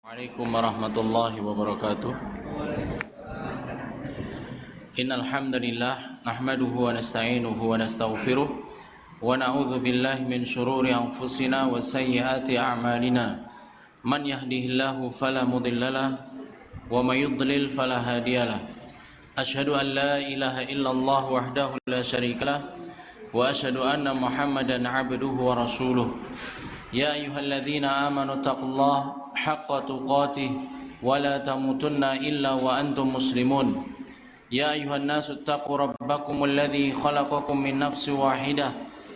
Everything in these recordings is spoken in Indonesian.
Assalamualaikum warahmatullahi wabarakatuh. Innal hamdalillah nahmaduhu wa nasta'inuhu wa nastaghfiruh wa na'udzu billahi min shururi anfusina wa sayyiati a'malina. Man yahdihillahu fala mudhillalah wa may yudlil fala hadiyalah. Asyhadu an la ilaha illallah wahdahu la syarikalah wa asyhadu anna Muhammadan 'abduhu wa rasuluh. Ya ayyuhalladzina amanu taqullaha haqqa tuqatih wa la tamutunna illa wa antum muslimun. Ya ayyuhan nasu taqu rabbakumul ladzi khalaqakum min nafsin wahidah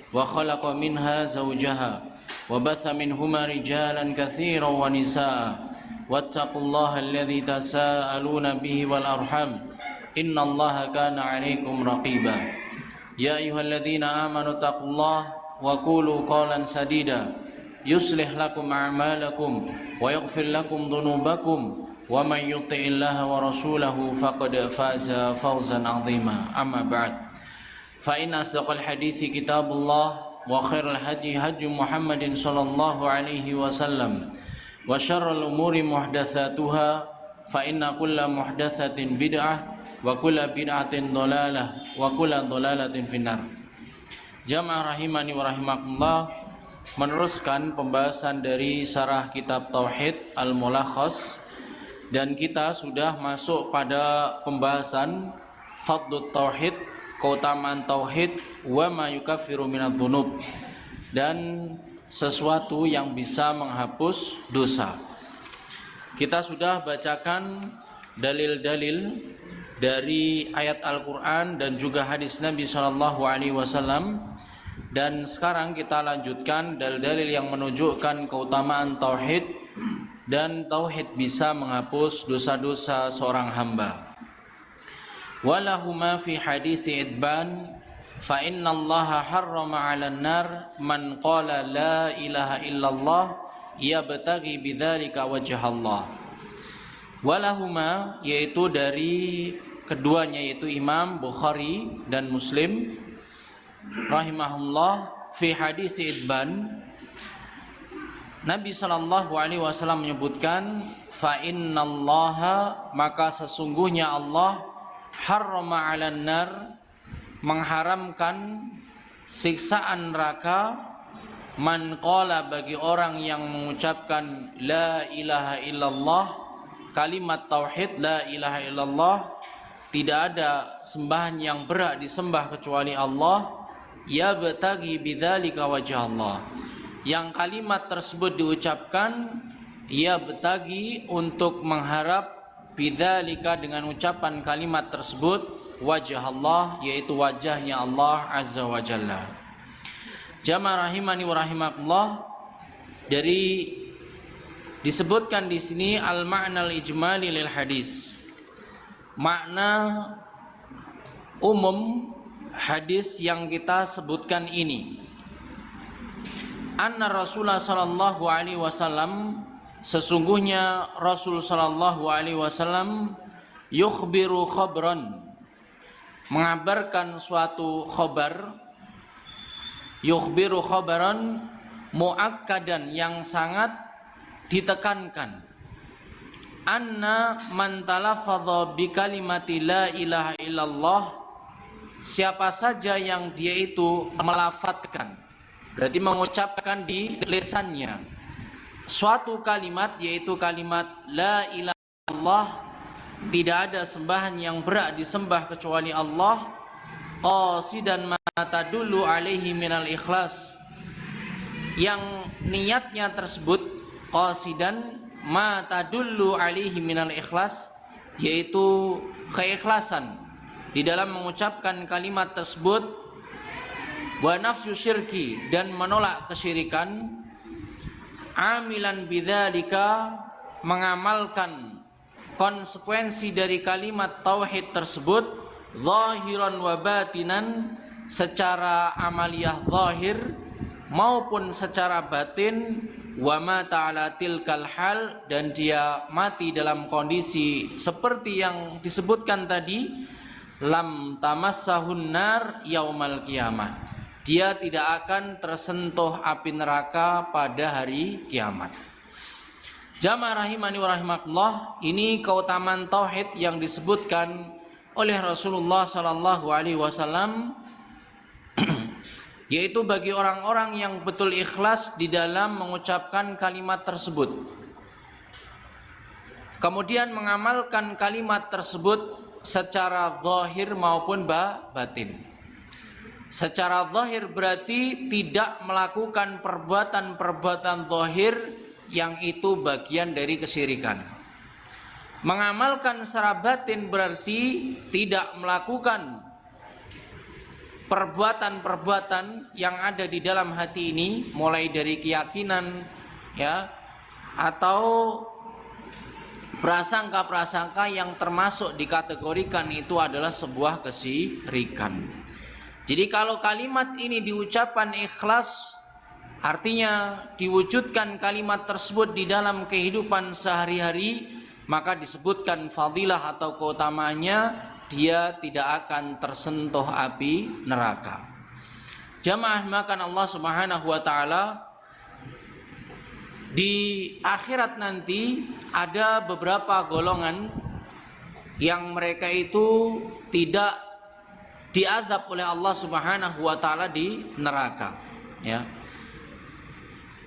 wa khalaqa minha zawjaha wa batha minhuma rijalan katsiran wa nisaa wattaqullaha alladzi tasaaluna bihi wal arham innallaha kana 'alaikum raqiba. Ya ayyuhalladzina amanu taqullaha wa qulu qawlan sadida yuslih lakum a'malakum wa yaghfir lakum dhunubakum wa man yuti'illaha wa rasulahu faqad faza fawzan 'azima. Amma ba'd. Fa inna asdaqal hadithi kitabullah wa khairal hadi hadi Muhammadin sallallahu alaihi wasallam wa syarrul umuri muhdatsatuha fa inna kulla muhdatsatin bid'ah wa kulla bid'atin dhalalah wa kulla dhalalatin finnar. Jamaah rahimani wa rahimakumullah, meneruskan pembahasan dari syarah kitab Tauhid Al-Mulakhas, dan kita sudah masuk pada pembahasan Fadlut Tauhid, keutamaan Tauhid, wa ma yukaffiru minadz dzunub, dan sesuatu yang bisa menghapus dosa. Kita sudah bacakan dalil-dalil dari ayat Al-Quran dan juga hadis Nabi SAW. Dan sekarang kita lanjutkan dalil-dalil yang menunjukkan keutamaan tauhid, dan tauhid bisa menghapus dosa-dosa seorang hamba. Walahuma fi hadisi idban fa innallaha harrama 'alan nar man qala la ilaha illallah yabtaghi bidzalika wajhallah. Walahuma, yaitu dari keduanya, yaitu Imam Bukhari dan Muslim rahimahullah, fi hadis idban, Nabi sallallahu alaihi wasallam menyebutkan fa innallaha, maka sesungguhnya Allah, harrama 'alan nar, mengharamkan siksaan neraka, man qala, bagi orang yang mengucapkan la ilaha illallah, kalimat tauhid la ilaha illallah, tidak ada sembahan yang berhak disembah kecuali Allah, yabtaghi bidzalika wajh Allah, yang kalimat tersebut diucapkan yabtaghi, untuk mengharap, bidzalika, dengan ucapan kalimat tersebut, wajh Allah, yaitu wajahnya Allah azza wa jalla. Jamaah rahimani wa rahimakumullah, dari disebutkan di sini al-ma'nal ijmali lil hadis, makna umum hadis yang kita sebutkan ini. Anna Rasulullah sallallahu alaihi wasallam, sesungguhnya Rasul sallallahu alaihi wasallam, yukhbiru khabran, mengabarkan suatu khabar, yukhbiru khabaran muakkadan, yang sangat ditekankan, anna man talaffadha bi kalimati la ilaha illallah, siapa saja yang dia itu melafatkan, berarti mengucapkan di lisannya suatu kalimat, yaitu kalimat la ilaha illallah, tidak ada sembahan yang berhak disembah kecuali Allah, qasidan ma tadullu alaihi minal ikhlas, yang niatnya tersebut qasidan ma tadullu alaihi minal ikhlas, yaitu keikhlasan di dalam mengucapkan kalimat tersebut, wa nafsu syirki, dan menolak kesyirikan, amilan bidzalika, mengamalkan konsekuensi dari kalimat tauhid tersebut, zahiran wa batinan, secara amaliyah zahir maupun secara batin, wa mata ala tilkal hal, dan dia mati dalam kondisi seperti yang disebutkan tadi, lam tamassahun nar yaumal qiyamah, dia tidak akan tersentuh api neraka pada hari kiamat. Jamaah rahimani wa rahimakumullah, ini keutamaan tauhid yang disebutkan oleh Rasulullah sallallahu alaihi wasallam, yaitu bagi orang-orang yang betul ikhlas di dalam mengucapkan kalimat tersebut, kemudian mengamalkan kalimat tersebut secara zahir maupun batin. Secara zahir berarti tidak melakukan perbuatan-perbuatan zahir yang itu bagian dari kesyirikan. Mengamalkan secara batin berarti tidak melakukan perbuatan-perbuatan yang ada di dalam hati ini, mulai dari keyakinan ya, atau prasangka-prasangka yang termasuk dikategorikan itu adalah sebuah kesyirikan. Jadi kalau kalimat ini diucapkan ikhlas, artinya diwujudkan kalimat tersebut di dalam kehidupan sehari-hari, maka disebutkan fadilah atau keutamaannya, dia tidak akan tersentuh api neraka. Jamaah makan Allah Subhanahu wa taala, di akhirat nanti ada beberapa golongan yang mereka itu tidak diazab oleh Allah Subhanahu wa taala di neraka, ya.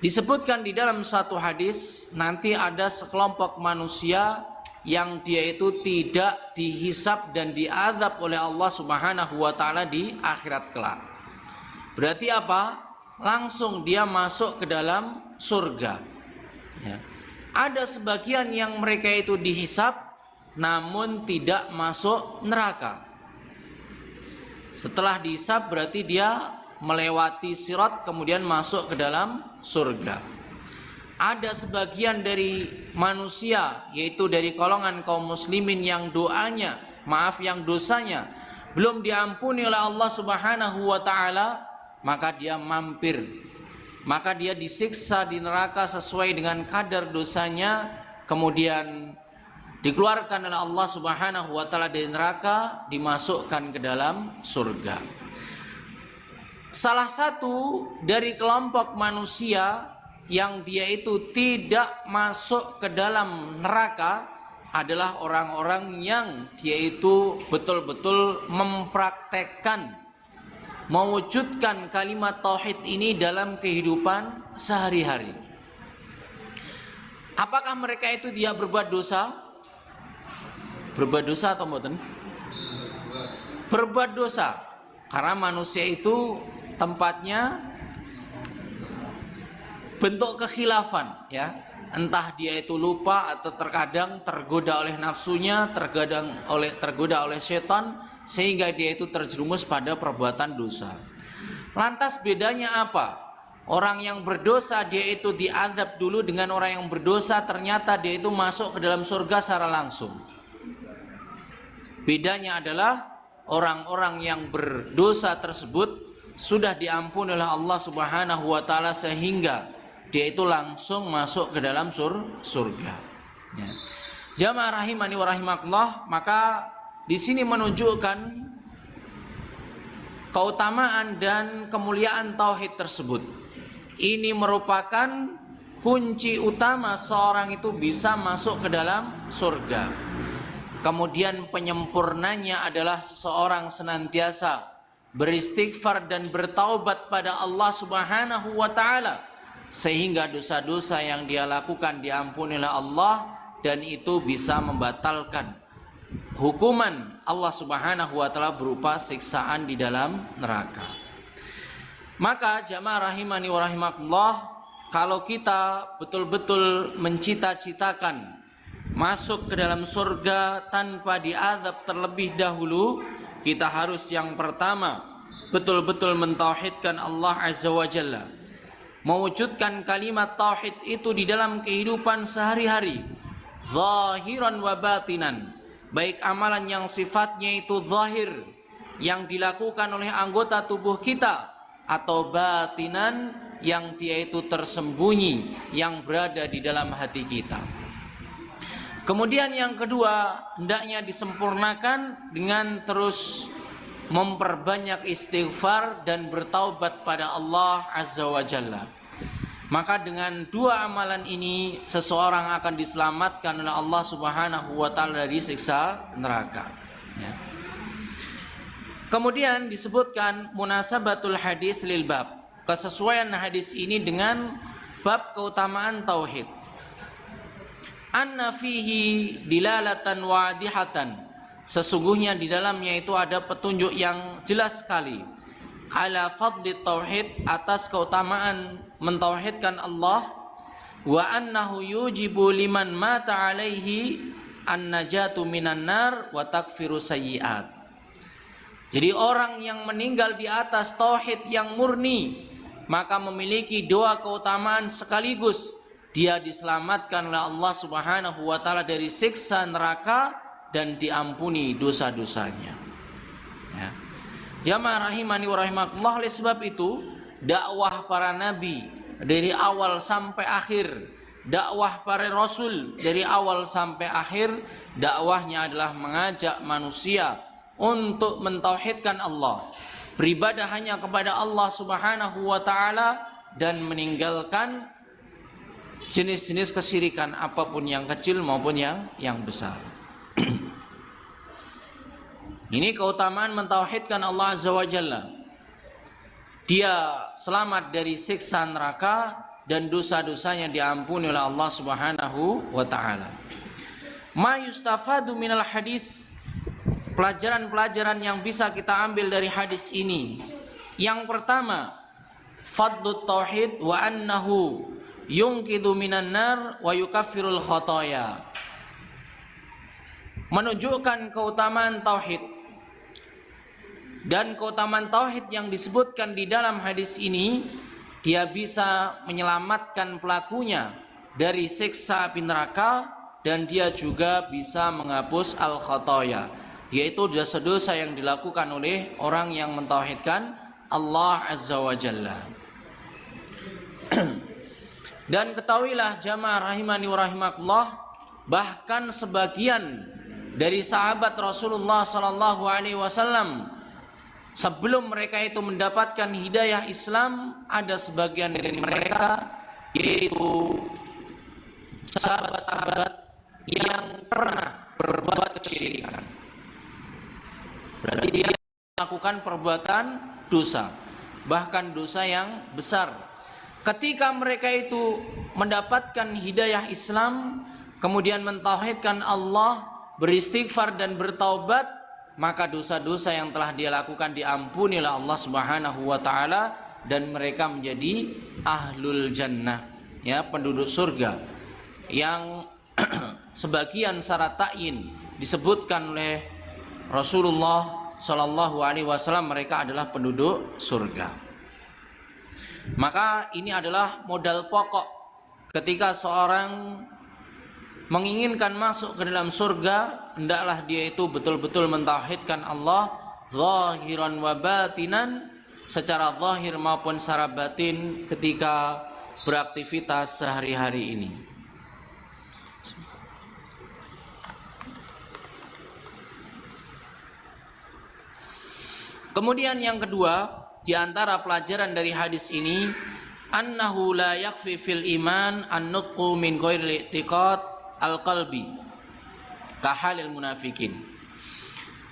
Disebutkan di dalam satu hadis, nanti ada sekelompok manusia yang dia itu tidak dihisab dan diazab oleh Allah Subhanahu wa taala di akhirat kelak. Berarti apa? Langsung dia masuk ke dalam surga, ya. Ada sebagian yang mereka itu dihisab namun tidak masuk neraka. Setelah dihisab berarti dia melewati sirat kemudian masuk ke dalam surga. Ada sebagian dari manusia, yaitu dari golongan kaum muslimin yang yang dosanya belum diampuni oleh Allah Subhanahu wa taala, maka dia mampir, maka dia disiksa di neraka sesuai dengan kadar dosanya, kemudian dikeluarkan oleh Allah Subhanahu wa taala dari neraka, dimasukkan ke dalam surga. Salah satu dari kelompok manusia yang dia itu tidak masuk ke dalam neraka adalah orang-orang yang dia itu betul-betul mempraktekkan, mewujudkan kalimat tauhid ini dalam kehidupan sehari-hari. Apakah mereka itu dia berbuat dosa? Berbuat dosa atau mboten? Berbuat dosa. Karena manusia itu tempatnya bentuk kekhilafan, ya. Entah dia itu lupa atau terkadang tergoda oleh nafsunya, tergoda oleh setan, sehingga dia itu terjerumus pada perbuatan dosa. Lantas bedanya apa? Orang yang berdosa dia itu diazab dulu, dengan orang yang berdosa ternyata dia itu masuk ke dalam surga secara langsung. Bedanya adalah orang-orang yang berdosa tersebut sudah diampuni oleh Allah Subhanahu wa taala sehingga dia itu langsung masuk ke dalam surga. Ya. Jamaah rahimani wa rahimakumullah, maka di sini menunjukkan keutamaan dan kemuliaan tauhid tersebut. Ini merupakan kunci utama seorang itu bisa masuk ke dalam surga. Kemudian penyempurnanya adalah seseorang senantiasa beristighfar dan bertaubat pada Allah Subhanahu wa taala, sehingga dosa-dosa yang dia lakukan diampuni oleh Allah, dan itu bisa membatalkan hukuman Allah Subhanahu wa taala berupa siksaan di dalam neraka. Maka jamaah rahimani wa rahimakumullah, kalau kita betul-betul mencita-citakan masuk ke dalam surga tanpa diazab terlebih dahulu, kita harus yang pertama betul-betul mentauhidkan Allah Azza wa Jalla, mewujudkan kalimat tauhid itu di dalam kehidupan sehari-hari, zahiran wa batinan, baik amalan yang sifatnya itu zahir yang dilakukan oleh anggota tubuh kita, atau batinan yang dia itu tersembunyi yang berada di dalam hati kita. Kemudian yang kedua, hendaknya disempurnakan dengan terus memperbanyak istighfar dan bertaubat pada Allah Azza wa Jalla. Maka dengan dua amalan ini seseorang akan diselamatkan oleh Allah Subhanahu wa taala dari siksa neraka. Ya. Kemudian disebutkan munasabatul hadis lil bab. Kesesuaian hadis ini dengan bab keutamaan tauhid. Anna fihi dilalatan wadihatan. Sesungguhnya di dalamnya itu ada petunjuk yang jelas sekali ala fadli tauhid, atas keutamaan mentauhidkan Allah, wa annahu yujibu liman mata alaihi an-najatu minan nar wa takfiru sayyi'at. Jadi orang yang meninggal di atas tauhid yang murni maka memiliki dua keutamaan sekaligus. Dia diselamatkan oleh Allah Subhanahu wa taala dari siksa neraka dan diampuni dosa-dosanya. Ya. Jamaah rahimani wa rahimakumullah, oleh sebab itu dakwah para nabi dari awal sampai akhir, dakwah para rasul dari awal sampai akhir, dakwahnya adalah mengajak manusia untuk mentauhidkan Allah, beribadah hanya kepada Allah Subhanahu wa taala dan meninggalkan jenis-jenis kesyirikan apapun yang kecil maupun yang besar. Ini keutamaan mentauhidkan Allah Azza wa Jalla. Dia selamat dari siksa neraka dan dosa-dosanya diampuni oleh Allah Subhanahu wa taala. Ma yustafadu minal hadis, pelajaran-pelajaran yang bisa kita ambil dari hadis ini. Yang pertama, fadlut tauhid wa annahu yungkidu minan nar wa yukaffirul khotoya. Menunjukkan keutamaan tauhid, dan keutamaan tauhid yang disebutkan di dalam hadis ini, dia bisa menyelamatkan pelakunya dari siksa api neraka, dan dia juga bisa menghapus al-khotoya, yaitu dosa-dosa yang dilakukan oleh orang yang mentauhidkan Allah Azza wa Jalla. Dan ketahuilah jamaah rahimani wa rahimakumullah, bahkan sebagian dari sahabat Rasulullah sallallahu alaihi wasallam sebelum mereka itu mendapatkan hidayah Islam, ada sebagian dari mereka yaitu sahabat-sahabat yang pernah berbuat kesyirikan. Berarti dia melakukan perbuatan dosa, bahkan dosa yang besar. Ketika mereka itu mendapatkan hidayah Islam, kemudian mentauhidkan Allah, beristighfar dan bertaubat, maka dosa-dosa yang telah dia lakukan diampuni oleh Allah Subhanahu wa taala dan mereka menjadi ahlul jannah, ya, penduduk surga. Yang sebagian syarat ta'yin disebutkan oleh Rasulullah sallallahu alaihi wasallam, mereka adalah penduduk surga. Maka ini adalah modal pokok ketika seorang menginginkan masuk ke dalam surga, hendaklah dia itu betul-betul mentauhidkan Allah zahiran wa batinan, secara zahir maupun secara batin ketika beraktivitas sehari-hari ini. Kemudian yang kedua, di antara pelajaran dari hadis ini, annahu la yakfi fil iman an-nutqu min ghairi i'tiqad al-qalbi ka halil munafikin.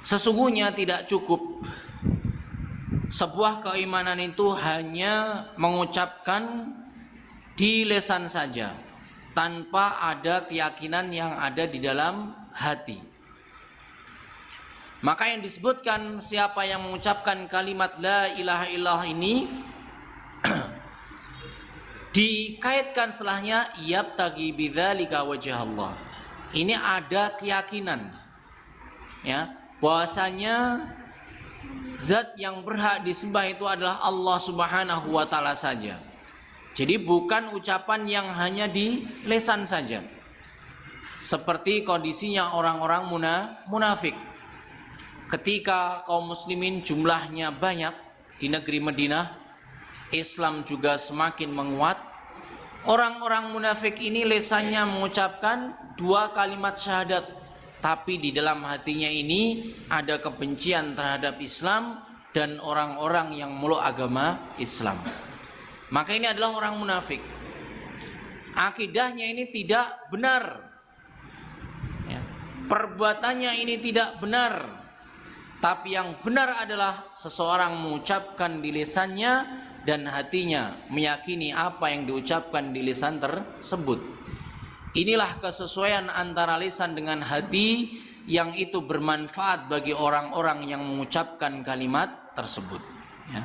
Sesungguhnya tidak cukup sebuah keimanan itu hanya mengucapkan di lisan saja tanpa ada keyakinan yang ada di dalam hati. Maka yang disebutkan siapa yang mengucapkan kalimat la ilaha illallah ini dikaitkan setelahnya yabtagi bidzalika wajah Allah. Ini ada keyakinan, ya, bahwasanya zat yang berhak disembah itu adalah Allah Subhanahu wa taala saja. Jadi bukan ucapan yang hanya di lisan saja. Seperti kondisinya orang-orang munafik. Ketika kaum muslimin jumlahnya banyak di negeri Madinah, Islam juga semakin menguat. Orang-orang munafik ini lisannya mengucapkan dua kalimat syahadat, tapi di dalam hatinya ini ada kebencian terhadap Islam dan orang-orang yang meluk agama Islam. Maka ini adalah orang munafik. akidahnya ini tidak benar, ya. Perbuatannya ini tidak benar. Tapi yang benar adalah seseorang mengucapkan di lisannya dan hatinya meyakini apa yang diucapkan di lisan tersebut. Inilah kesesuaian antara lisan dengan hati yang itu bermanfaat bagi orang-orang yang mengucapkan kalimat tersebut, ya.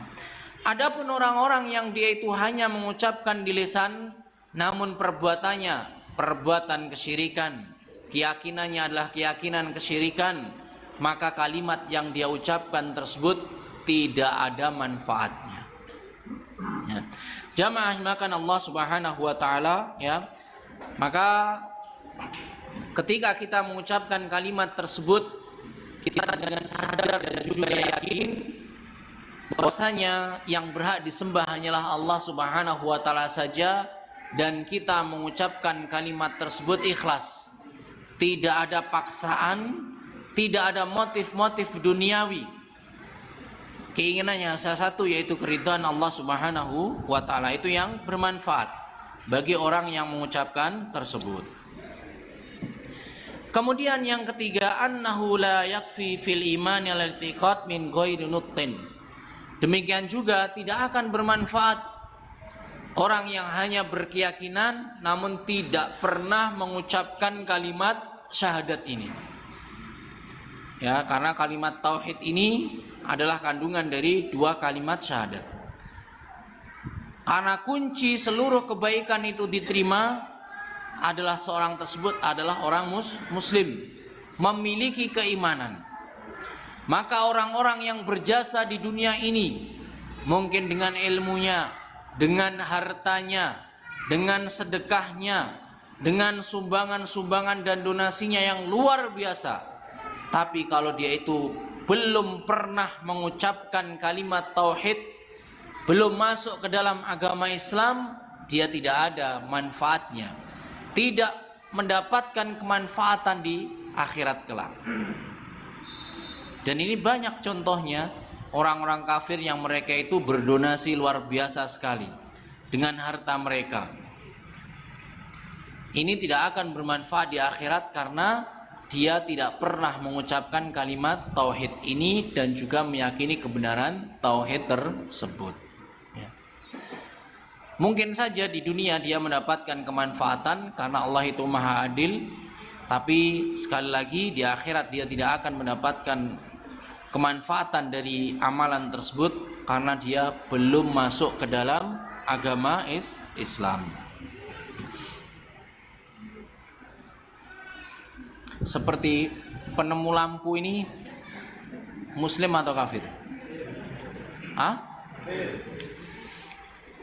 Adapun orang-orang yang dia itu hanya mengucapkan di lisan namun perbuatannya perbuatan kesyirikan, keyakinannya adalah keyakinan kesyirikan, maka kalimat yang dia ucapkan tersebut tidak ada manfaatnya, ya. Jamaah makan Allah Subhanahu wa taala, ya. Maka ketika kita mengucapkan kalimat tersebut, kita dengan sadar dan juga yakin bahwasanya yang berhak disembah hanyalah Allah Subhanahu wa taala saja, dan kita mengucapkan kalimat tersebut ikhlas. Tidak ada paksaan, tidak ada motif-motif duniawi. Keinginannya salah satu yaitu keridhaan Allah Subhanahu wa taala, itu yang bermanfaat bagi orang yang mengucapkan tersebut. Kemudian yang ketiga, annahu la yakfi fil iman al-i'tiqad min ghairi nutqin. Demikian juga tidak akan bermanfaat orang yang hanya berkeyakinan namun tidak pernah mengucapkan kalimat syahadat ini. Ya, karena kalimat tauhid ini adalah kandungan dari dua kalimat syahadat. Karena kunci seluruh kebaikan itu diterima adalah seorang tersebut adalah orang muslim, memiliki keimanan. Maka orang-orang yang berjasa di dunia ini, mungkin dengan ilmunya, dengan hartanya, dengan sedekahnya, dengan sumbangan-sumbangan dan donasinya yang luar biasa, tapi kalau dia itu belum pernah mengucapkan kalimat tauhid, belum masuk ke dalam agama Islam, dia tidak ada manfaatnya, tidak mendapatkan kemanfaatan di akhirat kelak. Dan ini banyak contohnya orang-orang kafir yang mereka itu berdonasi luar biasa sekali dengan harta mereka. Ini tidak akan bermanfaat di akhirat karena dia tidak pernah mengucapkan kalimat tauhid ini dan juga meyakini kebenaran tauhid tersebut, ya. Mungkin saja di dunia dia mendapatkan kemanfaatan karena Allah itu maha adil, tapi sekali lagi di akhirat dia tidak akan mendapatkan kemanfaatan dari amalan tersebut karena dia belum masuk ke dalam agama Islam. Seperti penemu lampu ini muslim atau kafir?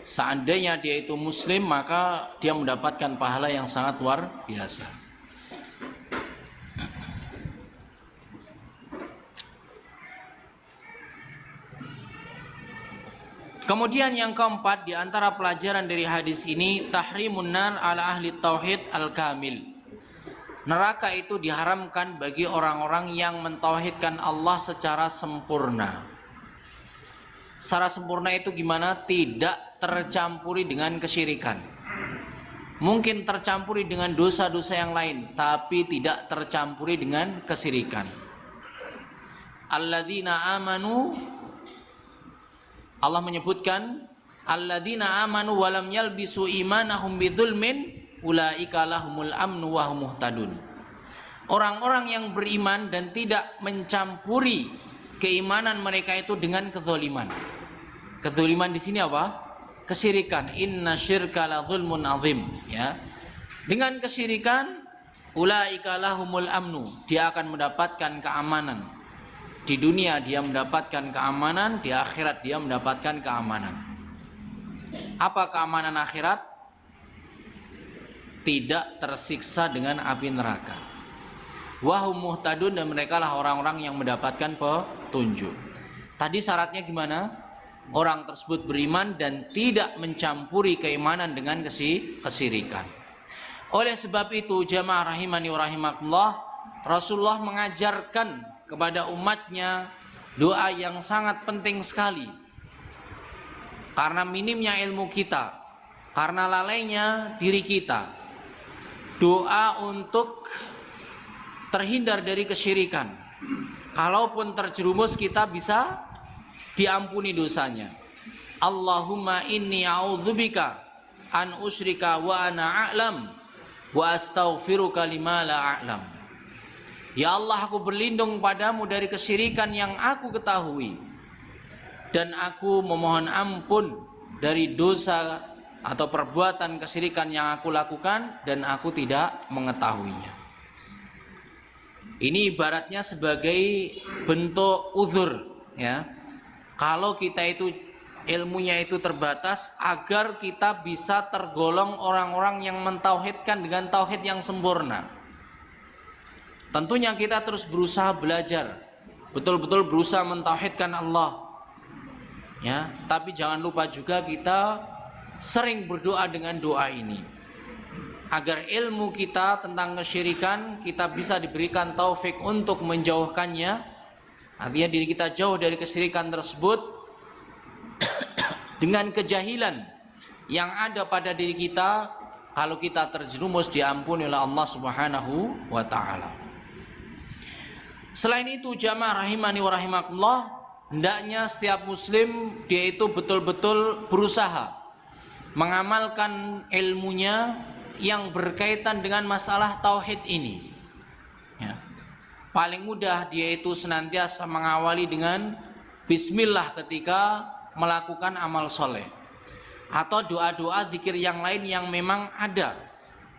Seandainya dia itu muslim, maka dia mendapatkan pahala yang sangat luar biasa. Kemudian yang keempat, di antara pelajaran dari hadis ini, tahrimun nar ala ahli tauhid al-kamil. Neraka itu diharamkan bagi orang-orang yang mentauhidkan Allah secara sempurna. Secara sempurna itu gimana? Tidak tercampuri dengan kesyirikan. Mungkin tercampuri dengan dosa-dosa yang lain, tapi tidak tercampuri dengan kesyirikan. Alladzina amanu, Allah menyebutkan alladzina amanu wa lam yalbisu imanahum bidzulmin ulaika lahumul amnu wa hum muhtadun. Orang-orang yang beriman dan tidak mencampuri keimanan mereka itu dengan kezaliman. Kezaliman di sini apa? Kesyirikan. Inna syirka la dzulmun azim, ya. Dengan kesyirikan ulaika lahumul amnu, dia akan mendapatkan keamanan. Di dunia dia mendapatkan keamanan, di akhirat dia mendapatkan keamanan. Apa keamanan akhirat? Tidak tersiksa dengan api neraka. Wahum muhtadun, dan mereka lah orang-orang yang mendapatkan petunjuk. Tadi syaratnya gimana? Orang tersebut beriman dan tidak mencampuri keimanan dengan kesyirikan. Oleh sebab itu, jamaah rahimani wa rahimakumullah, Rasulullah mengajarkan kepada umatnya doa yang sangat penting sekali. Karena minimnya ilmu kita, karena lalainya diri kita. Doa untuk terhindar dari kesyirikan. Kalaupun terjerumus kita bisa diampuni dosanya. Allahumma inni a'udzubika an usyrika wa ana a'lam wa astaghfiruka lima la a'lam. Ya Allah, aku berlindung padamu dari kesyirikan yang aku ketahui, dan aku memohon ampun dari dosa atau perbuatan kesyirikan yang aku lakukan dan aku tidak mengetahuinya. Ini ibaratnya sebagai bentuk uzur, ya. Kalau kita itu ilmunya itu terbatas, agar kita bisa tergolong orang-orang yang mentauhidkan dengan tauhid yang sempurna. Tentunya kita terus berusaha belajar, betul-betul berusaha mentauhidkan Allah, ya. Tapi jangan lupa juga kita sering berdoa dengan doa ini, agar ilmu kita tentang kesyirikan kita bisa diberikan taufik untuk menjauhkannya. Artinya diri kita jauh dari kesyirikan tersebut dengan kejahilan yang ada pada diri kita. Kalau kita terjerumus, diampuni oleh Allah Subhanahu wa taala. Selain itu, jamaah rahimani wa rahimakumullah, hendaknya setiap muslim dia itu betul-betul berusaha mengamalkan ilmunya yang berkaitan dengan masalah tauhid ini, ya. Paling mudah dia itu senantiasa mengawali dengan bismillah ketika melakukan amal soleh, atau doa-doa zikir yang lain yang memang ada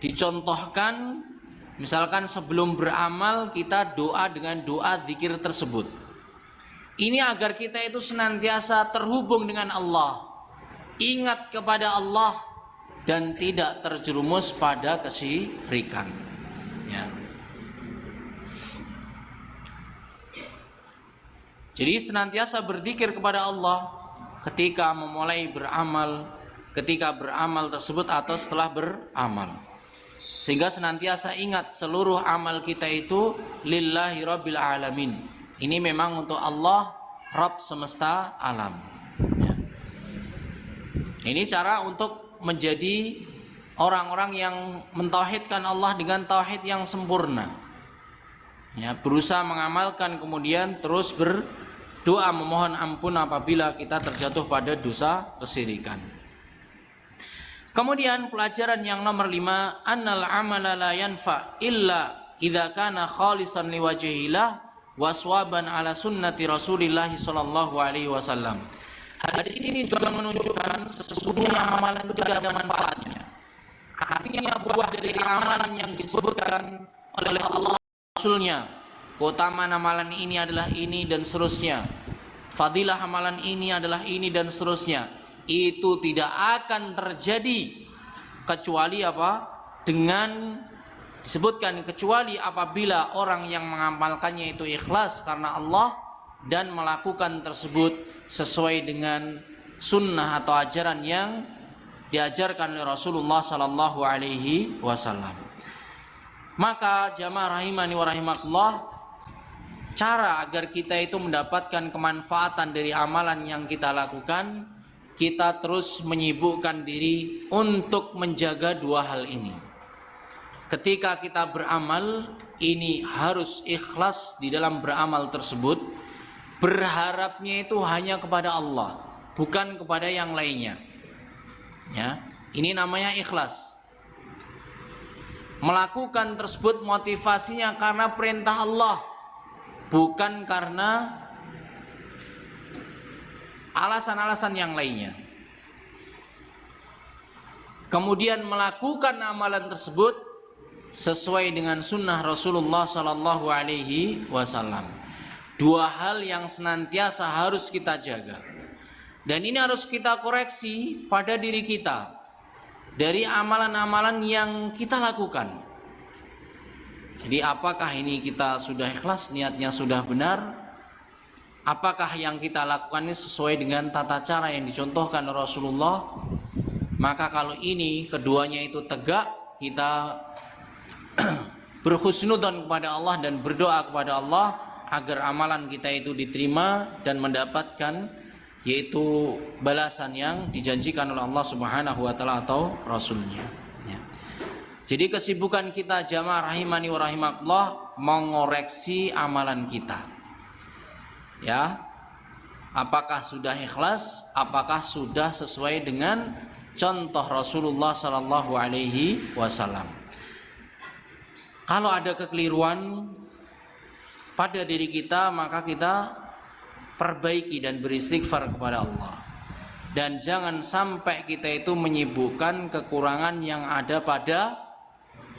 dicontohkan. Misalkan sebelum beramal kita doa dengan doa zikir tersebut. Ini agar kita itu senantiasa terhubung dengan Allah, ingat kepada Allah, dan tidak terjerumus pada kesyirikan, ya. Jadi senantiasa berzikir kepada Allah ketika memulai beramal, ketika beramal tersebut atau setelah beramal, sehingga senantiasa ingat seluruh amal kita itu lillahi rabbil alamin. Ini memang untuk Allah, Rabb semesta alam, ya. Ini cara untuk menjadi orang-orang yang mentauhidkan Allah dengan tauhid yang sempurna, ya. Berusaha mengamalkan, kemudian terus berdoa memohon ampun apabila kita terjatuh pada dosa kesyirikan. Kemudian pelajaran yang nomor 5, annal amala la yanfa illa idza kana khalisan liwajhillah waswaban ala sunnati Rasulillah sallallahu alaihi wasallam. Hadis ini juga menunjukkan sesungguhnya amalan itu tidak ada manfaatnya. Artinya buah dari amalan yang disebutkan oleh Allah Rasulnya, keutamaan amalan ini adalah ini dan seterusnya, fadilah amalan ini adalah ini dan seterusnya, itu tidak akan terjadi kecuali apa? Dengan disebutkan kecuali apabila orang yang mengamalkannya itu ikhlas karena Allah dan melakukan tersebut sesuai dengan sunnah atau ajaran yang diajarkan oleh Rasulullah sallallahu alaihi wasallam. Maka jamaah rahimani wa rahimakumullah, cara agar kita itu mendapatkan kemanfaatan dari amalan yang kita lakukan, kita terus menyibukkan diri untuk menjaga dua hal ini. Ketika kita beramal, ini harus ikhlas di dalam beramal tersebut. Berharapnya itu hanya kepada Allah, bukan kepada yang lainnya, ya. Ini namanya ikhlas. Melakukan tersebut motivasinya karena perintah Allah, bukan karena alasan-alasan yang lainnya. Kemudian melakukan amalan tersebut sesuai dengan sunnah Rasulullah sallallahu alaihi wasallam. Dua hal yang senantiasa harus kita jaga, dan ini harus kita koreksi pada diri kita dari amalan-amalan yang kita lakukan. Jadi apakah ini kita sudah ikhlas, niatnya sudah benar? Apakah yang kita lakukan ini sesuai dengan tata cara yang dicontohkan Rasulullah? Maka kalau ini keduanya itu tegak, kita berhusnudzon kepada Allah dan berdoa kepada Allah agar amalan kita itu diterima dan mendapatkan yaitu balasan yang dijanjikan oleh Allah Subhanahu wa taala atau Rasulnya. Ya. Jadi kesibukan kita jamaah rahimani wa rahimakumullah mengoreksi amalan kita. Ya. Apakah sudah ikhlas? Apakah sudah sesuai dengan contoh Rasulullah sallallahu alaihi wasallam? Kalau ada kekeliruan pada diri kita, maka kita perbaiki dan beristighfar kepada Allah. Dan jangan sampai kita itu menyibukkan kekurangan yang ada pada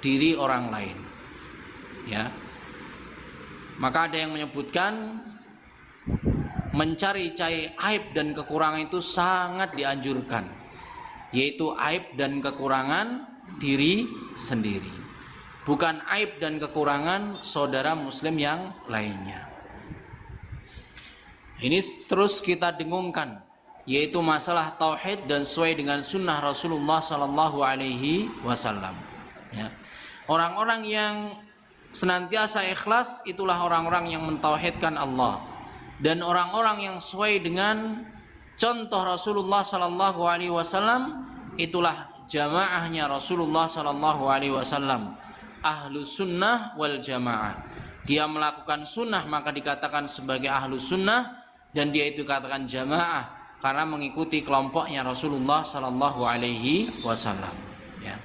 diri orang lain. Ya. Maka ada yang menyebutkan mencari-cari aib dan kekurangan itu sangat dianjurkan, yaitu aib dan kekurangan diri sendiri, bukan aib dan kekurangan saudara muslim yang lainnya. Ini terus kita dengungkan, yaitu masalah tauhid dan sesuai dengan sunnah Rasulullah sallallahu alaihi wasallam. Ya. Orang-orang yang senantiasa ikhlas itulah orang-orang yang mentauhidkan Allah. Dan orang-orang yang sesuai dengan contoh Rasulullah sallallahu alaihi wasallam itulah jamaahnya Rasulullah sallallahu alaihi wasallam, ahlu sunnah wal jamaah. Dia melakukan sunnah maka dikatakan sebagai ahlu sunnah, dan dia itu katakan jamaah karena mengikuti kelompoknya Rasulullah sallallahu alaihi wasallam. Ya.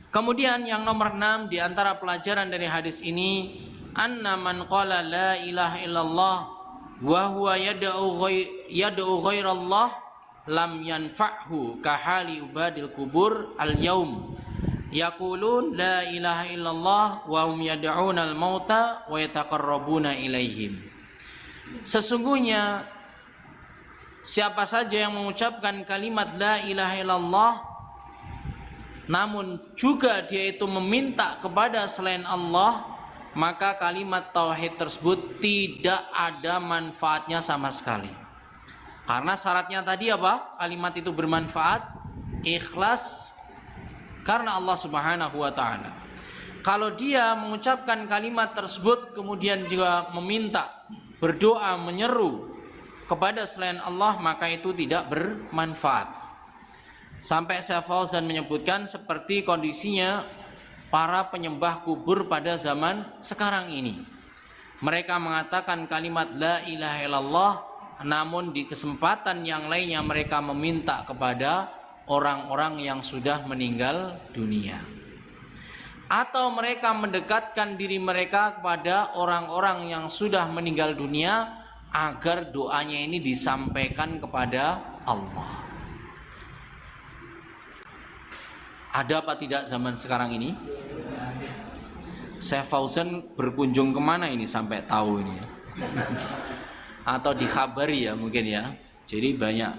Kemudian yang nomor 6 di antara pelajaran dari hadis ini, anna man qala la ilaha illallah wa huwa yad'u ghairallah lam yanfa'hu ka hali ubadil kubur al yaum yaqulun la ilaha illallah wa hum yad'una al mauta wa yataqarrabuna ilaihim. Sesungguhnya siapa saja yang mengucapkan kalimat la ilaha illallah namun juga dia itu meminta kepada selain Allah, maka kalimat tauhid tersebut tidak ada manfaatnya sama sekali. Karena syaratnya tadi apa? Kalimat itu bermanfaat, ikhlas karena Allah Subhanahu wa taala. Kalau dia mengucapkan kalimat tersebut kemudian juga meminta, berdoa, menyeru kepada selain Allah, maka itu tidak bermanfaat. Sampai Syekh Fauzan menyebutkan seperti kondisinya para penyembah kubur pada zaman sekarang ini. Mereka mengatakan kalimat la ilaha illallah, namun di kesempatan yang lainnya mereka meminta kepada orang-orang yang sudah meninggal dunia. Atau mereka mendekatkan diri mereka kepada orang-orang yang sudah meninggal dunia agar doanya ini disampaikan kepada Allah. Ada apa tidak zaman sekarang ini? Syekh Fauzan berkunjung kemana ini sampai tahu ini ya? Atau dikhabari ya mungkin ya. Jadi banyak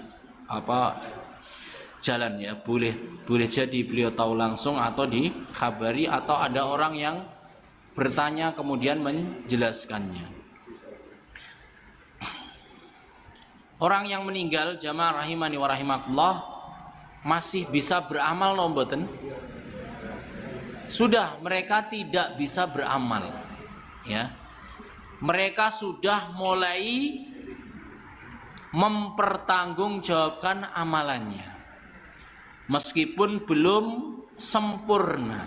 jalan ya. Boleh jadi beliau tahu langsung atau dikhabari atau ada orang yang bertanya kemudian menjelaskannya. Orang yang meninggal jamaah rahimani wa rahimakumullah masih bisa beramal no mboten? Sudah, mereka tidak bisa beramal. Ya. Mereka sudah mulai mempertanggungjawabkan amalannya. Meskipun belum sempurna.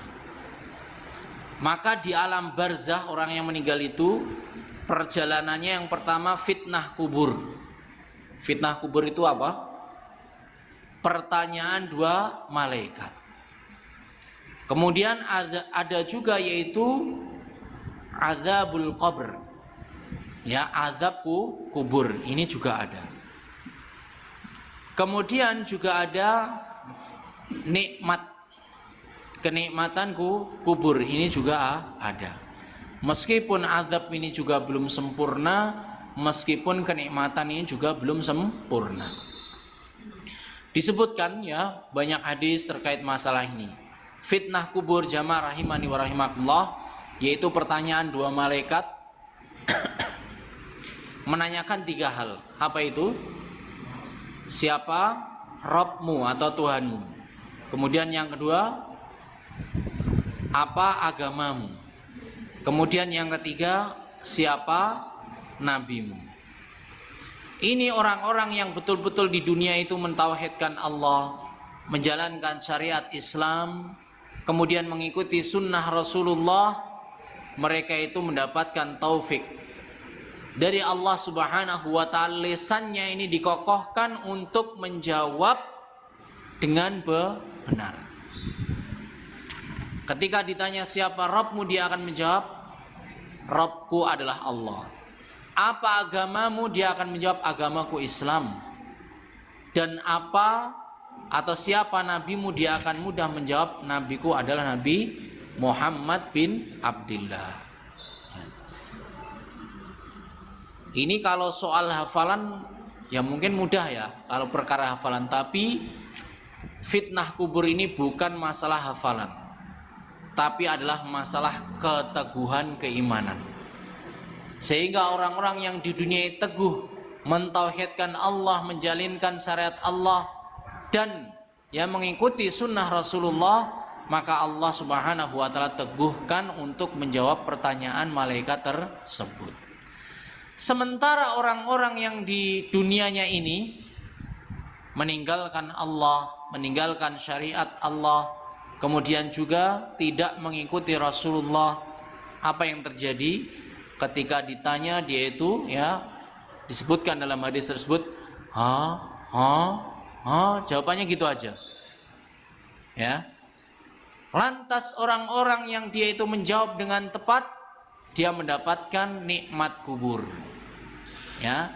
Maka di alam barzah orang yang meninggal itu perjalanannya yang pertama fitnah kubur. Fitnah kubur itu apa? Pertanyaan dua malaikat. Kemudian ada juga yaitu azabul qabr. Ya, azab kubur ini juga ada. Kemudian juga ada kenikmatan kubur ini juga ada. Meskipun azab ini juga belum sempurna, meskipun kenikmatan ini juga belum sempurna. Disebutkan ya banyak hadis terkait masalah ini. Fitnah kubur jamaah rahimani wa rahimakumullah, yaitu pertanyaan dua malaikat menanyakan tiga hal. Apa itu? Siapa Rabbmu atau Tuhanmu? Kemudian yang kedua, apa agamamu? Kemudian yang ketiga, siapa nabimu? Ini orang-orang yang betul-betul di dunia itu mentauhidkan Allah, menjalankan syariat Islam, kemudian mengikuti sunnah Rasulullah. Mereka itu mendapatkan taufik dari Allah Subhanahu wa ta'ala. Lisannya ini dikokohkan untuk menjawab dengan benar. Ketika ditanya siapa Rabbmu, dia akan menjawab, Rabbku adalah Allah. Apa agamamu? Dia akan menjawab, agamaku Islam. Dan apa atau siapa nabimu? Dia akan mudah menjawab, nabiku adalah Nabi Muhammad bin Abdullah. Ini kalau soal hafalan ya mungkin mudah ya, kalau perkara hafalan. Tapi fitnah kubur ini bukan masalah hafalan, tapi adalah masalah keteguhan keimanan. Sehingga orang-orang yang di dunia teguh mentauhidkan Allah, menjalinkan syariat Allah, dan yang mengikuti sunnah Rasulullah, maka Allah Subhanahu wa ta'ala teguhkan untuk menjawab pertanyaan malaikat tersebut. Sementara orang-orang yang di dunianya ini meninggalkan Allah, meninggalkan syariat Allah, kemudian juga tidak mengikuti Rasulullah, apa yang terjadi? Ketika ditanya, dia itu ya disebutkan dalam hadis tersebut, jawabannya gitu aja. Ya. Lantas orang-orang yang dia itu menjawab dengan tepat, dia mendapatkan nikmat kubur. Ya.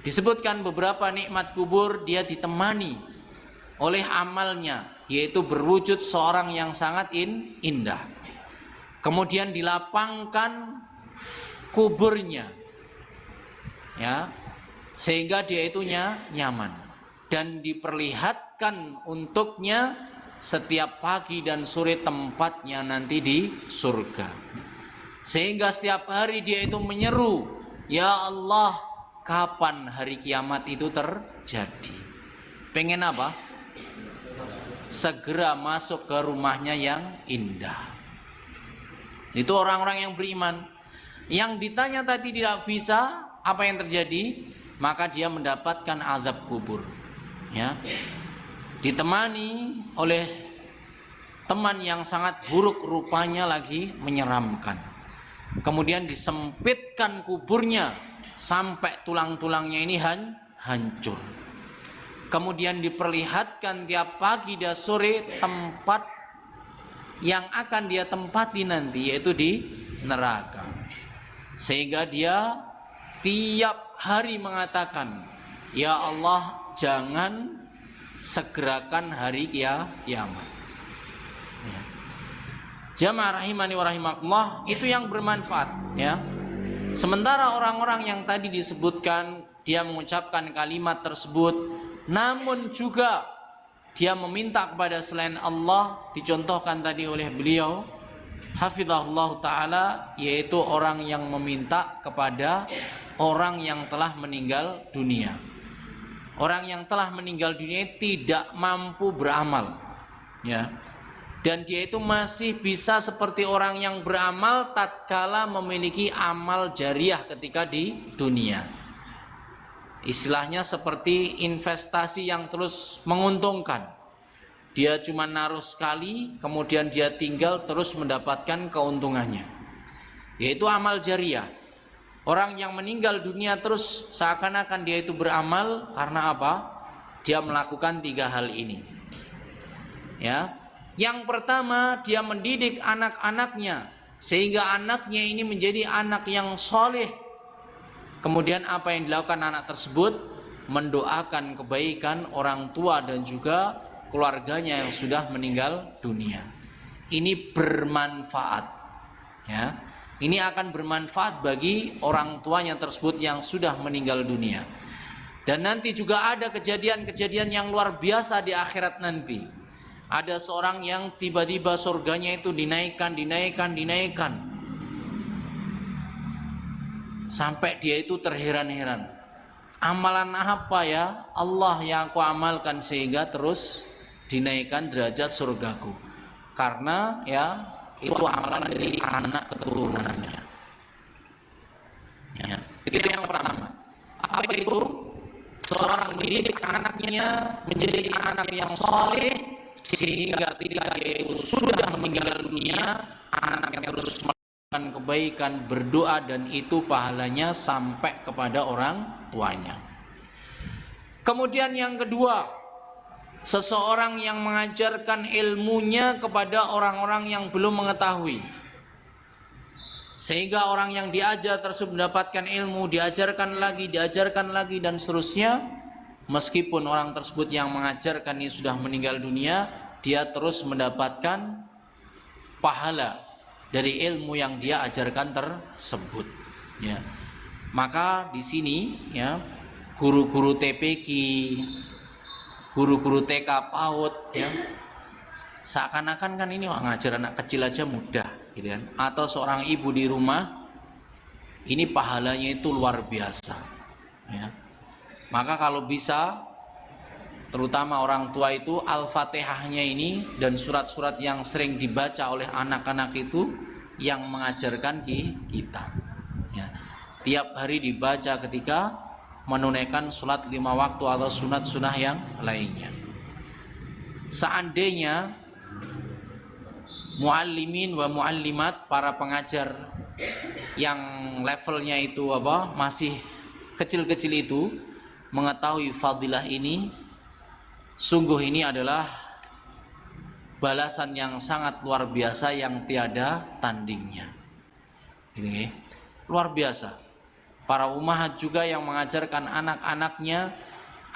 Disebutkan beberapa nikmat kubur, dia ditemani oleh amalnya, yaitu berwujud seorang yang sangat indah. Kemudian dilapangkan kuburnya, ya, sehingga dia itu nyaman, dan diperlihatkan untuknya setiap pagi dan sore tempatnya nanti di surga. Sehingga setiap hari dia itu menyeru, ya Allah, kapan hari kiamat itu terjadi? Pengen apa? Segera masuk ke rumahnya yang indah. Itu orang-orang yang beriman. Yang ditanya tadi tidak bisa, apa yang terjadi? Maka dia mendapatkan azab kubur. Ya. Ditemani oleh teman yang sangat buruk rupanya, lagi menyeramkan. Kemudian disempitkan kuburnya sampai tulang-tulangnya ini hancur. Kemudian diperlihatkan tiap pagi dan sore tempat yang akan dia tempati nanti, yaitu di neraka. Sehingga dia tiap hari mengatakan, ya Allah, jangan segerakan hari kiamat. Ya. Jamaah rahimani wa rahimakumullah, itu yang bermanfaat ya. Sementara orang-orang yang tadi disebutkan, dia mengucapkan kalimat tersebut, namun juga dia meminta kepada selain Allah, dicontohkan tadi oleh beliau hafizahullah ta'ala, yaitu orang yang meminta kepada orang yang telah meninggal dunia. Orang yang telah meninggal dunia tidak mampu beramal, ya. Dan dia itu masih bisa seperti orang yang beramal tatkala memiliki amal jariah ketika di dunia. Istilahnya seperti investasi yang terus menguntungkan. Dia cuma naruh sekali, kemudian dia tinggal terus mendapatkan keuntungannya, yaitu amal jariah. Orang yang meninggal dunia terus seakan-akan dia itu beramal, karena apa? Dia melakukan 3 hal ini. Ya. Yang pertama, dia mendidik anak-anaknya sehingga anaknya ini menjadi anak yang soleh. Kemudian apa yang dilakukan anak tersebut? Mendoakan kebaikan orang tua dan juga keluarganya yang sudah meninggal dunia. Ini bermanfaat, ya. Ini akan bermanfaat bagi orang tuanya tersebut yang sudah meninggal dunia. Dan nanti juga ada kejadian-kejadian yang luar biasa di akhirat nanti. Ada seorang yang tiba-tiba surganya itu dinaikkan sampai dia itu terheran-heran. Amalan apa ya Allah yang aku amalkan sehingga terus dinaikkan derajat surgaku? Karena ya itu amalan dari anak keturunannya. Ya, itu yang pertama. Apa itu? mendidik anaknya menjadi anak yang soleh, sehingga ketika dia itu sudah meninggal dunia, anak yang terus melakukan kebaikan, berdoa, dan itu pahalanya sampai kepada orang tuanya. Kemudian yang kedua, seseorang yang mengajarkan ilmunya kepada orang-orang yang belum mengetahui, sehingga orang yang diajar tersebut mendapatkan ilmu, diajarkan lagi dan seterusnya. Meskipun orang tersebut yang mengajarkan ini sudah meninggal dunia, dia terus mendapatkan pahala dari ilmu yang dia ajarkan tersebut. Ya. Maka di sini ya, guru-guru TPQ, guru-guru TK PAUD ya, seakan-akan kan ini ngajar anak kecil aja mudah gitu kan. Atau seorang ibu di rumah ini pahalanya itu luar biasa ya. Maka kalau bisa, terutama orang tua itu, Al-Fatihahnya ini dan surat-surat yang sering dibaca oleh anak-anak itu yang mengajarkan kita ya. Tiap hari dibaca ketika menunaikan sholat 5 waktu atau sunat-sunah yang lainnya. Seandainya muallimin wa muallimat, para pengajar yang levelnya itu masih kecil-kecil itu mengetahui fadilah ini, sungguh ini adalah balasan yang sangat luar biasa yang tiada tandingnya. Ini luar biasa. Para ummahat juga yang mengajarkan anak-anaknya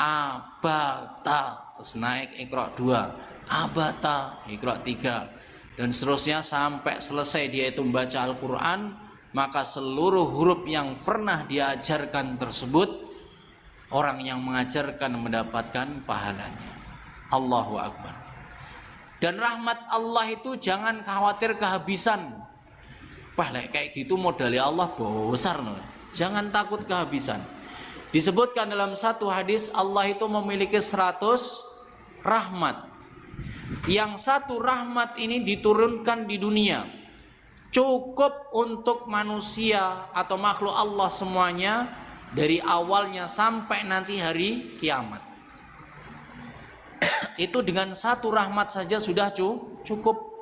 abata, terus naik Iqra 2, abata, Iqra 3, dan seterusnya sampai selesai dia itu membaca Al-Quran. Maka seluruh huruf yang pernah diajarkan tersebut, orang yang mengajarkan mendapatkan pahalanya. Allahu Akbar. Dan rahmat Allah itu jangan khawatir kehabisan. Kayak gitu modalnya Allah besar no. Jangan takut kehabisan. Disebutkan dalam satu hadis, Allah itu memiliki 100 rahmat. Yang satu rahmat ini diturunkan di dunia, cukup untuk manusia atau makhluk Allah semuanya, dari awalnya sampai nanti hari kiamat. Itu dengan satu rahmat saja sudah cukup.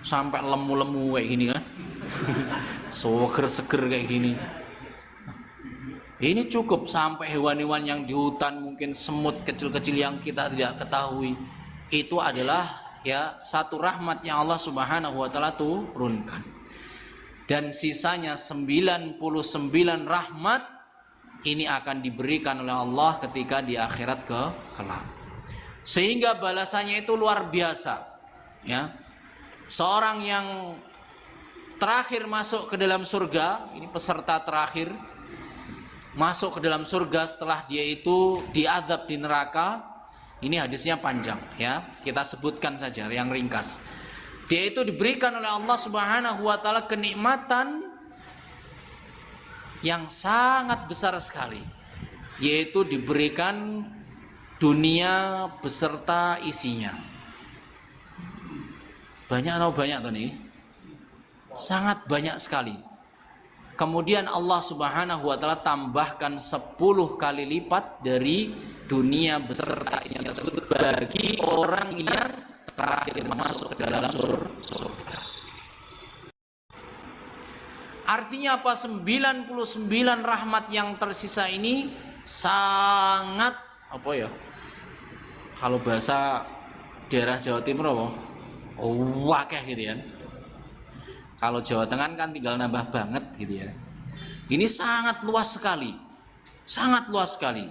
Sampai lemu-lemu kayak gini kan. Seger-seger kayak gini. Ini cukup sampai hewan-hewan yang di hutan, mungkin semut kecil-kecil yang kita tidak ketahui. Itu adalah ya satu rahmat yang Allah Subhanahu wa taala turunkan. Dan sisanya 99 rahmat ini akan diberikan oleh Allah ketika di akhirat kelak. Sehingga balasannya itu luar biasa. Ya. Seorang yang terakhir masuk ke dalam surga, ini peserta terakhir masuk ke dalam surga setelah dia itu diazab di neraka. Ini hadisnya panjang ya. Kita sebutkan saja yang ringkas. Dia itu diberikan oleh Allah Subhanahu wa taala kenikmatan yang sangat besar sekali, yaitu diberikan dunia beserta isinya. Banyak tuh nih. Sangat banyak sekali. Kemudian Allah Subhanahu wa taala tambahkan 10 kali lipat dari dunia beserta isinya tersebut bagi orang yang terakhir masuk ke dalam surga. Artinya apa? 99 rahmat yang tersisa ini sangat kalau bahasa daerah Jawa Timur wakeh gitu ya. Kalau Jawa Tengah kan tinggal nambah banget gitu ya. Ini sangat luas sekali. Sangat luas sekali.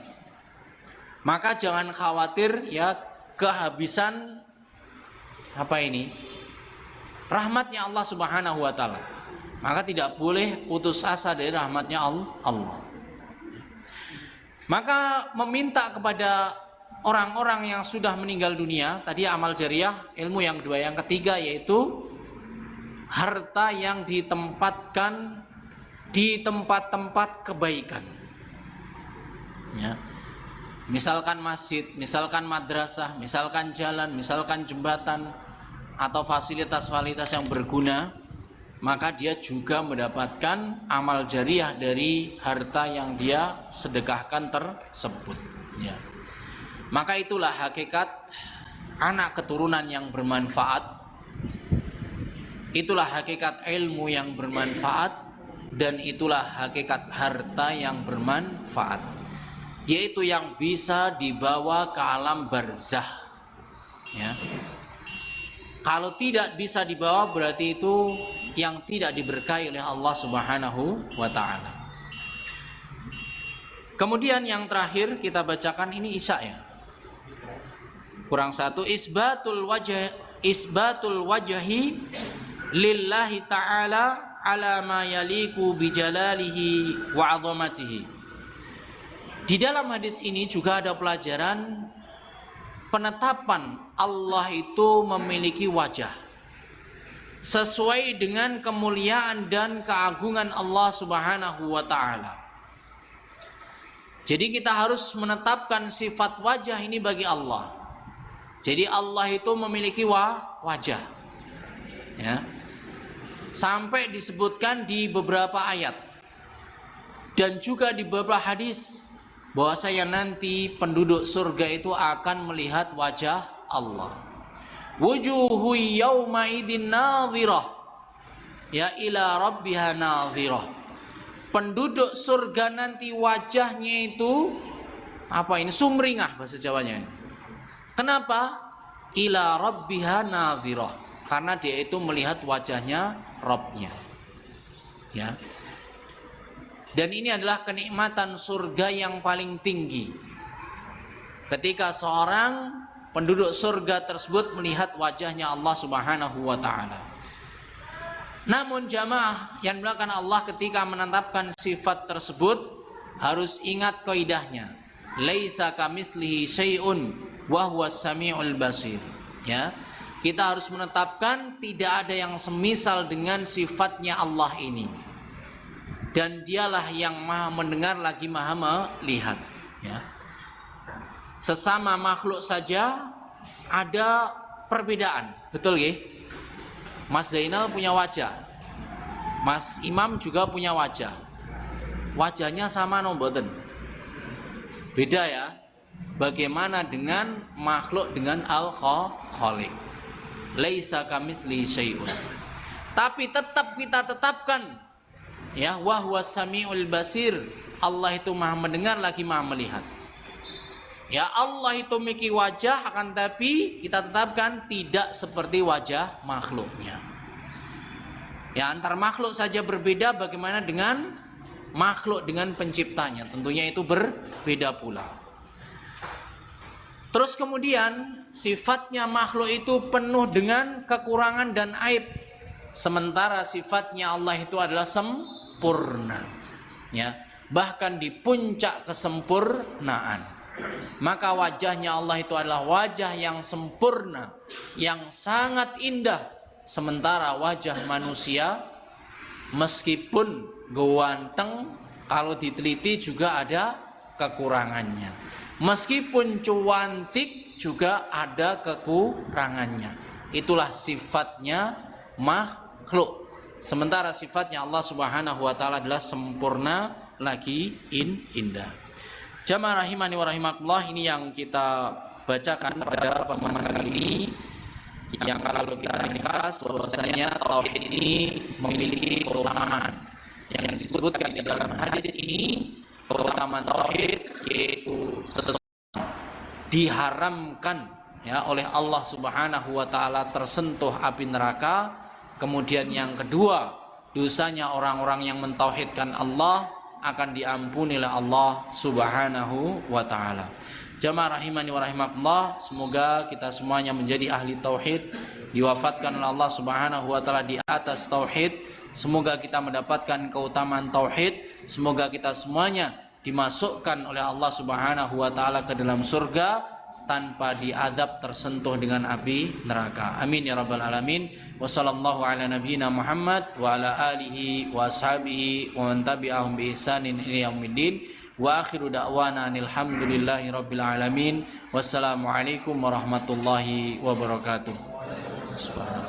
Maka jangan khawatir ya kehabisan rahmatnya Allah Subhanahu wa taala. Maka tidak boleh putus asa dari rahmatnya Allah. Maka meminta kepada orang-orang yang sudah meninggal dunia, tadi amal jariah, ilmu yang kedua, yang ketiga yaitu harta yang ditempatkan di tempat-tempat kebaikan. Ya. Misalkan masjid, misalkan madrasah, misalkan jalan, misalkan jembatan, atau fasilitas-fasilitas yang berguna, maka dia juga mendapatkan amal jariah dari harta yang dia sedekahkan tersebut, ya. Maka itulah hakikat anak keturunan yang bermanfaat, itulah hakikat ilmu yang bermanfaat, dan itulah hakikat harta yang bermanfaat, yaitu yang bisa dibawa ke alam barzah, ya. Kalau tidak bisa dibawa, berarti itu yang tidak diberkahi oleh Allah Subhanahu wa ta'ala. Kemudian yang terakhir kita bacakan ini Isya, ya. Kurang satu, isbatul wajhi lillahi ta'ala ala ma yaliku bijalalihi wa 'azamatihi. Di dalam hadis ini juga ada pelajaran penetapan Allah itu memiliki wajah sesuai dengan kemuliaan dan keagungan Allah Subhanahu wa ta'ala. Jadi kita harus menetapkan sifat wajah ini bagi Allah. Jadi Allah itu memiliki wajah, ya. Sampai disebutkan di beberapa ayat dan juga di beberapa hadis bahwasanya nanti penduduk surga itu akan melihat wajah Allah. Wujuhu yawma idin nadhirah ya ila rabbiha nadhirah. Penduduk surga nanti wajahnya itu apa ini? Sumringah bahasa Jawanya. Kenapa? Ila rabbiha nadhirah. Karena dia itu melihat wajahnya Rabbnya, ya. Dan ini adalah kenikmatan surga yang paling tinggi. Ketika seorang penduduk surga tersebut melihat wajahnya Allah Subhanahu wa ta'ala. Namun jamaah yang dimuliakan Allah, ketika menetapkan sifat tersebut harus ingat kaidahnya. Laisa kamitslihi syai'un wa huwas samiul basir. Ya. Kita harus menetapkan tidak ada yang semisal dengan sifatnya Allah ini. Dan dialah yang maha mendengar lagi maha melihat, ya. Sesama makhluk saja ada perbedaan, betul ya? Mas Zainal punya wajah, Mas Imam juga punya wajah. Wajahnya sama no mboten? Beda ya. Bagaimana dengan makhluk dengan Al-Khaliq? Laisa kamitslihi syai'un. Tapi tetap kita tetapkan, ya, wa huwas samiul basir. Allah itu maha mendengar lagi maha melihat. Ya, Allah itu memiliki wajah, akan tapi kita tetapkan tidak seperti wajah makhluknya. Ya, antar makhluk saja berbeda, bagaimana dengan makhluk dengan penciptanya? Tentunya itu berbeda pula. Terus kemudian sifatnya makhluk itu penuh dengan kekurangan dan aib, sementara sifatnya Allah itu adalah sempurna, ya, bahkan di puncak kesempurnaan. Maka wajahnya Allah itu adalah wajah yang sempurna, yang sangat indah, sementara wajah manusia meskipun ganteng, kalau diteliti juga ada kekurangannya. Meskipun cantik juga ada kekurangannya. Itulah sifatnya makhluk. Sementara sifatnya Allah Subhanahu wa ta'ala adalah sempurna lagi indah. Jamaah rahimani wa rahimakumullah, ini yang kita bacakan pada pertemuan kali ini, yang kalau kita ringkas bahwasanya tauhid ini memiliki keutamaan yang disebutkan di dalam hadis ini. Keutamaan tauhid yaitu seseorang diharamkan, ya, oleh Allah Subhanahu wa ta'ala tersentuh api neraka. Kemudian yang kedua, dosanya orang-orang yang mentauhidkan Allah akan diampuni oleh Allah Subhanahu wa ta'ala. Jamaah rahimani wa rahimakumullah, semoga kita semuanya menjadi ahli tauhid, diwafatkan oleh Allah Subhanahu wa ta'ala di atas tauhid. Semoga kita mendapatkan keutamaan tauhid. Semoga kita semuanya dimasukkan oleh Allah Subhanahu wa ta'ala ke dalam surga tanpa diadab tersentuh dengan api neraka. Amin ya rabbal alamin. Wa sallallahu ala nabiyyina Muhammad wa ala alihi wa ashabihi wa man tabi'ahum bi ihsanin ila yaumiddin. Wa akhiru da'wana alhamdulillahi rabbil alamin. Wassalamu alaikum warahmatullahi wabarakatuh. Subhanallah.